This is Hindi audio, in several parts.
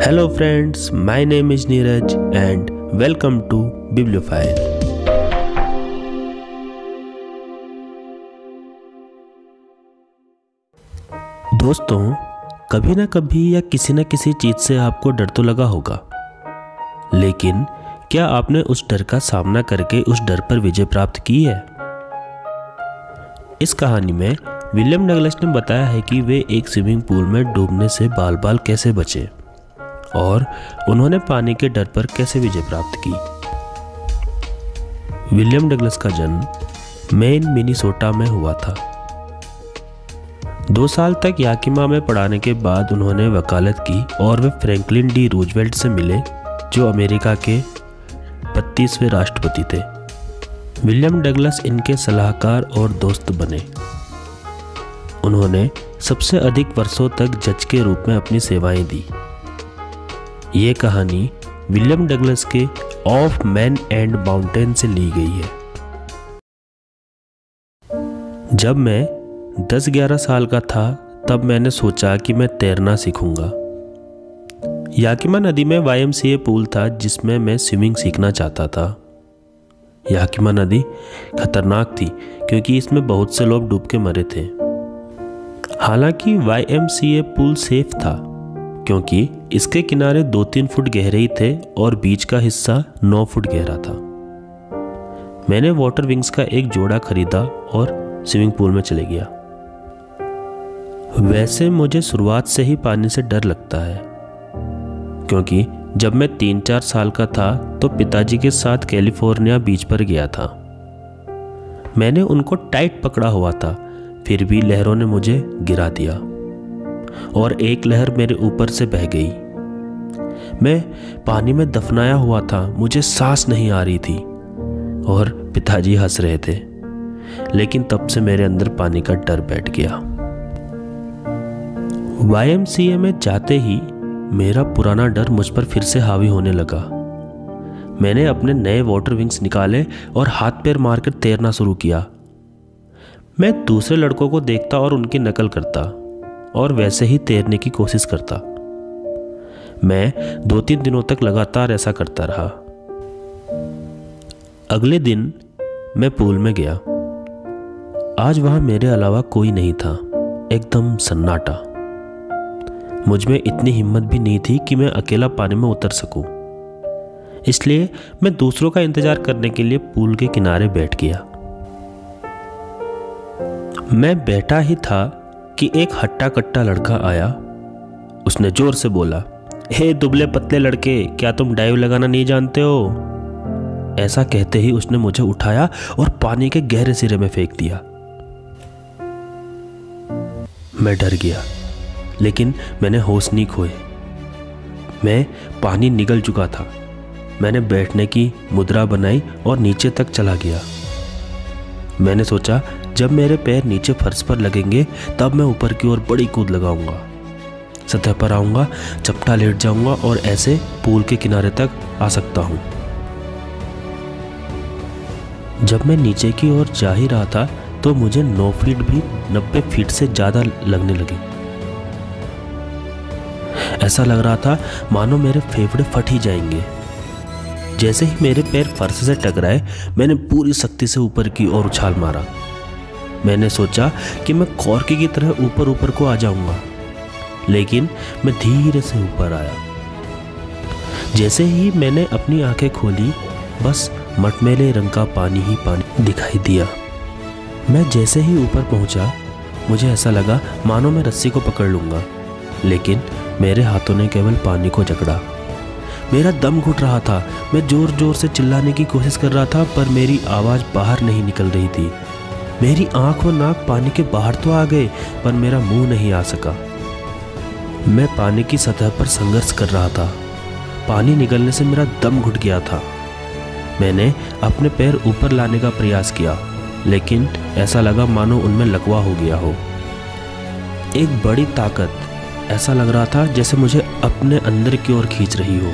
Hello friends, my name is Neeraj and welcome to Bibliophile. दोस्तों, कभी ना कभी या किसी न किसी चीज़ से आपको डर तो लगा होगा, लेकिन क्या आपने उस डर का सामना करके उस डर पर विजय प्राप्त की है? इस कहानी में विलियम डगलस ने बताया है कि वे एक स्विमिंग पूल में डूबने से बाल बाल कैसे बचे और उन्होंने पानी के डर पर कैसे विजय प्राप्त की। विलियम डगलस का जन्म मेन मिनीसोटा में हुआ था। 2 साल तक याकिमा में पढ़ाने के बाद उन्होंने वकालत की और वे फ्रैंकलिन डी रूजवेल्ट से मिले, जो अमेरिका के 32वें राष्ट्रपति थे। विलियम डगलस इनके सलाहकार और दोस्त बने। उन्होंने सबसे अधिक वर्षों तक जज के रूप में अपनी सेवाएं दी। ये कहानी विलियम डगलस के ऑफ मैन एंड माउंटेन से ली गई है। जब मैं 10-11 साल का था, तब मैंने सोचा कि मैं तैरना सीखूंगा। याकिमा नदी में YMCA पूल था जिसमें मैं स्विमिंग सीखना चाहता था। याकिमा नदी खतरनाक थी क्योंकि इसमें बहुत से लोग डूब के मरे थे। हालांकि YMCA पूल सेफ था क्योंकि इसके किनारे 2-3 फुट गहरे ही थे और बीच का हिस्सा 9 फुट गहरा था। मैंने वाटर विंग्स का एक जोड़ा खरीदा और स्विमिंग पूल में चले गया। वैसे मुझे शुरुआत से ही पानी से डर लगता है क्योंकि जब मैं 3-4 साल का था तो पिताजी के साथ कैलिफोर्निया बीच पर गया था। मैंने उनको टाइट पकड़ा हुआ था, फिर भी लहरों ने मुझे गिरा दिया और एक लहर मेरे ऊपर से बह गई। मैं पानी में दफनाया हुआ था, मुझे सांस नहीं आ रही थी और पिताजी हंस रहे थे, लेकिन तब से मेरे अंदर पानी का डर बैठ गया। YMCA में जाते ही मेरा पुराना डर मुझ पर फिर से हावी होने लगा। मैंने अपने नए वाटर विंग्स निकाले और हाथ पैर मारकर तैरना शुरू किया। मैं दूसरे लड़कों को देखता और उनकी नकल करता और वैसे ही तैरने की कोशिश करता। मैं 2-3 दिनों तक लगातार ऐसा करता रहा। अगले दिन मैं पूल में गया। आज वहां मेरे अलावा कोई नहीं था, एकदम सन्नाटा। मुझ में इतनी हिम्मत भी नहीं थी कि मैं अकेला पानी में उतर सकूं। इसलिए मैं दूसरों का इंतजार करने के लिए पूल के किनारे बैठ गया। मैं बैठा ही था कि एक हट्टा कट्टा लड़का आया। उसने जोर से बोला, हे दुबले पतले लड़के, क्या तुम डाइव लगाना नहीं जानते हो? ऐसा कहते ही उसने मुझे उठाया और पानी के गहरे सिरे में फेंक दिया। मैं डर गया, लेकिन मैंने होश नहीं खोए। मैं पानी निगल चुका था। मैंने बैठने की मुद्रा बनाई और नीचे तक चला गया। मैंने सोचा जब मेरे पैर नीचे फर्श पर लगेंगे तब मैं ऊपर की ओर बड़ी कूद लगाऊंगा, सतह पर आऊंगा, चपटा लेट जाऊंगा और ऐसे पूल के किनारे तक आ सकता हूं। जब मैं नीचे की ओर जा ही रहा था तो मुझे 9 फीट भी 90 फीट से ज्यादा लगने लगी। ऐसा लग रहा था मानो मेरे फेफड़े फट ही जाएंगे। जैसे ही मेरे पैर फर्श से टकराए, मैंने पूरी शक्ति से ऊपर की ओर उछाल मारा। मैंने सोचा कि मैं कॉर्की की तरह ऊपर ऊपर को आ जाऊंगा, लेकिन मैं धीरे से ऊपर आया। जैसे ही मैंने अपनी आंखें खोली, बस मटमैले रंग का पानी ही पानी दिखाई दिया। मैं जैसे ही ऊपर पहुंचा, मुझे ऐसा लगा मानो मैं रस्सी को पकड़ लूंगा, लेकिन मेरे हाथों ने केवल पानी को जकड़ा। मेरा दम घुट रहा था। मैं जोर जोर से चिल्लाने की कोशिश कर रहा था, पर मेरी आवाज़ बाहर नहीं निकल रही थी। मेरी आंख और नाक पानी के बाहर तो आ गए, पर मेरा मुंह नहीं आ सका। मैं पानी की सतह पर संघर्ष कर रहा था। पानी निकलने से मेरा दम घुट गया था। मैंने अपने पैर ऊपर लाने का प्रयास किया, लेकिन ऐसा लगा मानो उनमें लकवा हो गया हो। एक बड़ी ताकत, ऐसा लग रहा था जैसे मुझे अपने अंदर की ओर खींच रही हो।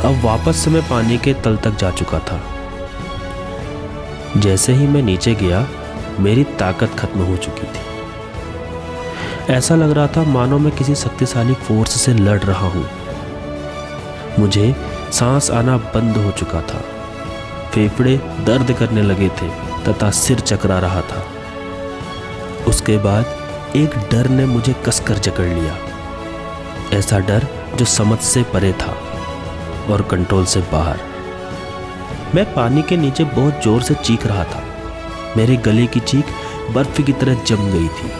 अब वापस से मैं पानी के तल तक जा चुका था। जैसे ही मैं नीचे गया, मेरी ताकत खत्म हो चुकी थी। ऐसा लग रहा था मानो मैं किसी शक्तिशाली फोर्स से लड़ रहा हूँ। मुझे सांस आना बंद हो चुका था, फेफड़े दर्द करने लगे थे तथा सिर चकरा रहा था। उसके बाद एक डर ने मुझे कसकर जकड़ लिया, ऐसा डर जो समझ से परे था और कंट्रोल से बाहर। मैं पानी के नीचे बहुत जोर से चीख रहा था। मेरे गले की चीख बर्फ की तरह जम गई थी।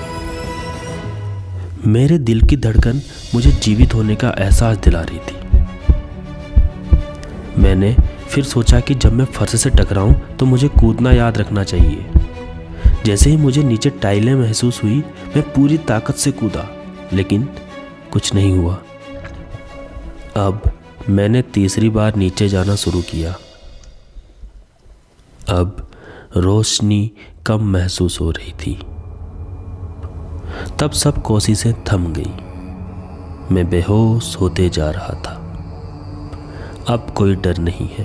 मेरे दिल की धड़कन मुझे जीवित होने का एहसास दिला रही थी। मैंने फिर सोचा कि जब मैं फर्श से टकराऊं तो मुझे कूदना याद रखना चाहिए। जैसे ही मुझे नीचे टाइलें महसूस हुई, मैं पूरी ताकत से कूदा, लेकिन कुछ नहीं हुआ। अब मैंने तीसरी बार नीचे जाना शुरू किया। अब रोशनी कम महसूस हो रही थी। तब सब कोशिशें थम गई। मैं बेहोश होते जा रहा था। अब कोई डर नहीं है,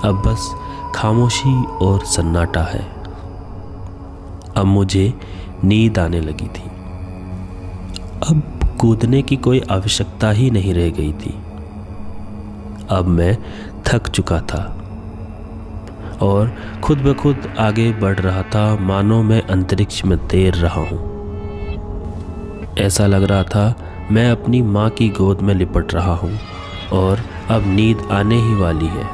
अब बस खामोशी और सन्नाटा है। अब मुझे नींद आने लगी थी। अब कूदने की कोई आवश्यकता ही नहीं रह गई थी। अब मैं थक चुका था और खुद ब खुद आगे बढ़ रहा था, मानो मैं अंतरिक्ष में तैर रहा हूँ। ऐसा लग रहा था मैं अपनी माँ की गोद में लिपट रहा हूँ और अब नींद आने ही वाली है।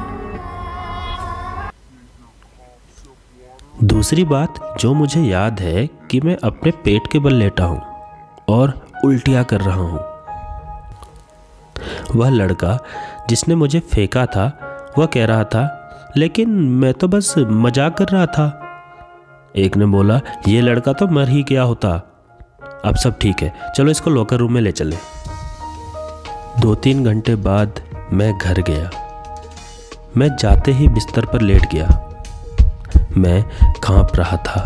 दूसरी बात जो मुझे याद है कि मैं अपने पेट के बल लेटा हूँ और उल्टियाँ कर रहा हूँ। वह लड़का जिसने मुझे फेंका था वह कह रहा था, लेकिन मैं तो बस मजाक कर रहा था। एक ने बोला, ये लड़का तो मर ही गया होता। अब सब ठीक है, चलो इसको लॉकर रूम में ले चले। 2-3 घंटे बाद मैं घर गया। मैं जाते ही बिस्तर पर लेट गया। मैं कांप रहा था।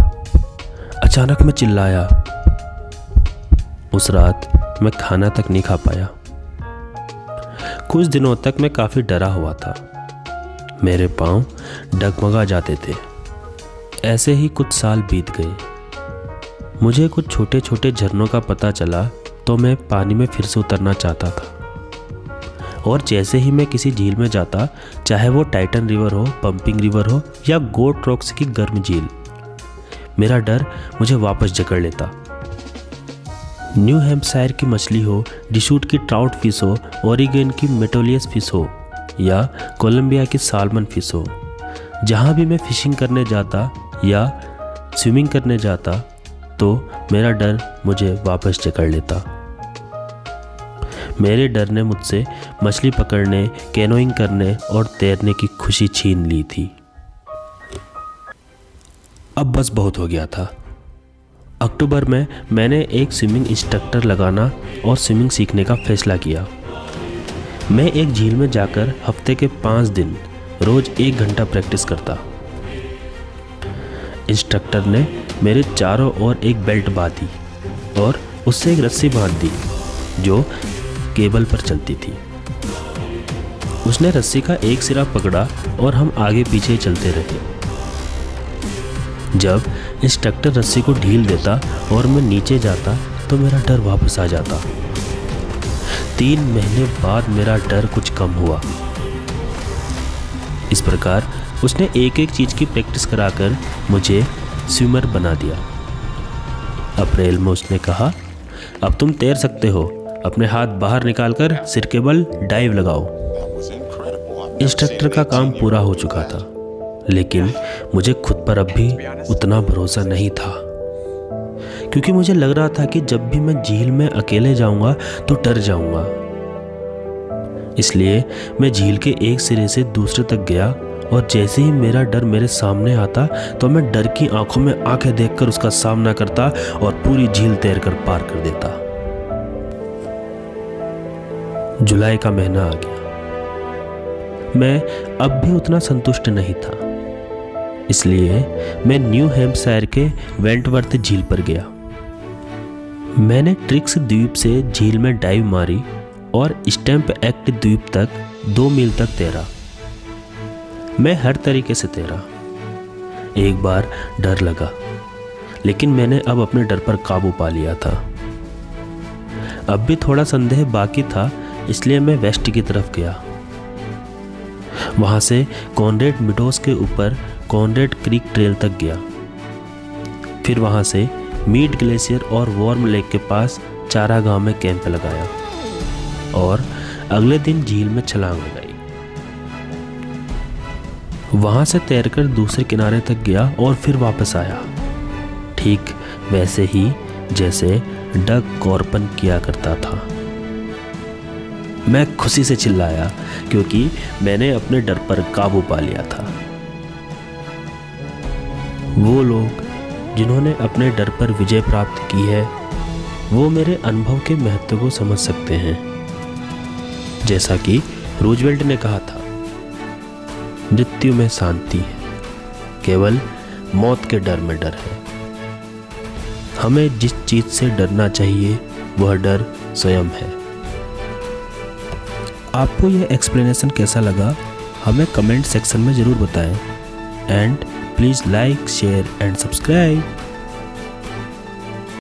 अचानक मैं चिल्लाया। उस रात मैं खाना तक नहीं खा पाया। कुछ दिनों तक मैं काफ़ी डरा हुआ था। मेरे पांव डगमगा जाते थे। ऐसे ही कुछ साल बीत गए। मुझे कुछ छोटे छोटे झरनों का पता चला तो मैं पानी में फिर से उतरना चाहता था। और जैसे ही मैं किसी झील में जाता, चाहे वो टाइटन रिवर हो, पंपिंग रिवर हो या गोट रॉक्स की गर्म झील, मेरा डर मुझे वापस जकड़ लेता। न्यू हैम्पशायर की मछली हो, डिशूट की ट्राउट फिश हो, ओरिगन की मेटोलियस फिश हो या कोलंबिया की साल्मन फिश हो, जहाँ भी मैं फिशिंग करने जाता या स्विमिंग करने जाता तो मेरा डर मुझे वापस जकड़ लेता। मेरे डर ने मुझसे मछली पकड़ने, कैनोइंग करने और तैरने की खुशी छीन ली थी। अब बस बहुत हो गया था। अक्टूबर में मैंने एक स्विमिंग इंस्ट्रक्टर लगाना और स्विमिंग सीखने का फैसला किया। मैं एक झील में जाकर हफ्ते के 5 दिन रोज 1 घंटा प्रैक्टिस करता। इंस्ट्रक्टर ने मेरे चारों ओर एक बेल्ट बांधी और उससे एक रस्सी बांध दी जो केबल पर चलती थी। उसने रस्सी का एक सिरा पकड़ा और हम आगे पीछे चलते रहे। जब इंस्ट्रक्टर रस्सी को ढील देता और मैं नीचे जाता तो मेरा डर वापस आ जाता। 3 महीने बाद मेरा डर कुछ कम हुआ। इस प्रकार उसने एक एक चीज की प्रैक्टिस कराकर मुझे स्विमर बना दिया। अप्रैल में उसने कहा, अब तुम तैर सकते हो, अपने हाथ बाहर निकालकर सिर के बल डाइव लगाओ। इंस्ट्रक्टर का काम पूरा हो चुका था, लेकिन मुझे खुद पर अब भी उतना भरोसा नहीं था, क्योंकि मुझे लग रहा था कि जब भी मैं झील में अकेले जाऊंगा तो डर जाऊंगा। इसलिए मैं झील के एक सिरे से दूसरे तक गया और जैसे ही मेरा डर मेरे सामने आता तो मैं डर की आंखों में आंखें देखकर उसका सामना करता और पूरी झील तैरकर पार कर देता। जुलाई का महीना आ गया। मैं अब भी उतना संतुष्ट नहीं था, इसलिए मैं न्यू हैम्पशायर के वेंटवर्थ झील पर गया। मैंने ट्रिक्स द्वीप से झील में डाइव मारी और स्टैम्प एक्ट द्वीप तक 2 मील तक तैरा। मैं हर तरीके से तैरा। एक बार डर लगा, लेकिन मैंने अब अपने डर पर काबू पा लिया था। अब भी थोड़ा संदेह बाकी था, इसलिए मैं वेस्ट की तरफ गया। वहाँ से कॉनरेड मीडोज के ऊपर कॉनरेड क्रीक ट्रेल तक गया। फिर वहाँ से मीड ग्लेशियर और वार्म लेक के पास चारागाह में कैंप लगाया और अगले दिन झील में छलांग लगाई। वहाँ से तैरकर दूसरे किनारे तक गया और फिर वापस आया, ठीक वैसे ही जैसे डग कॉर्पन किया करता था। मैं खुशी से चिल्लाया क्योंकि मैंने अपने डर पर काबू पा लिया था। वो लोग जिन्होंने अपने डर पर विजय प्राप्त की है, वो मेरे अनुभव के महत्व को समझ सकते हैं। जैसा कि रूजवेल्ट ने कहा था, मृत्यु में शांति है, केवल मौत के डर में डर है। हमें जिस चीज से डरना चाहिए वह डर स्वयं है। आपको यह एक्सप्लेनेशन कैसा लगा हमें कमेंट सेक्शन में ज़रूर बताएं। And please like, share and subscribe.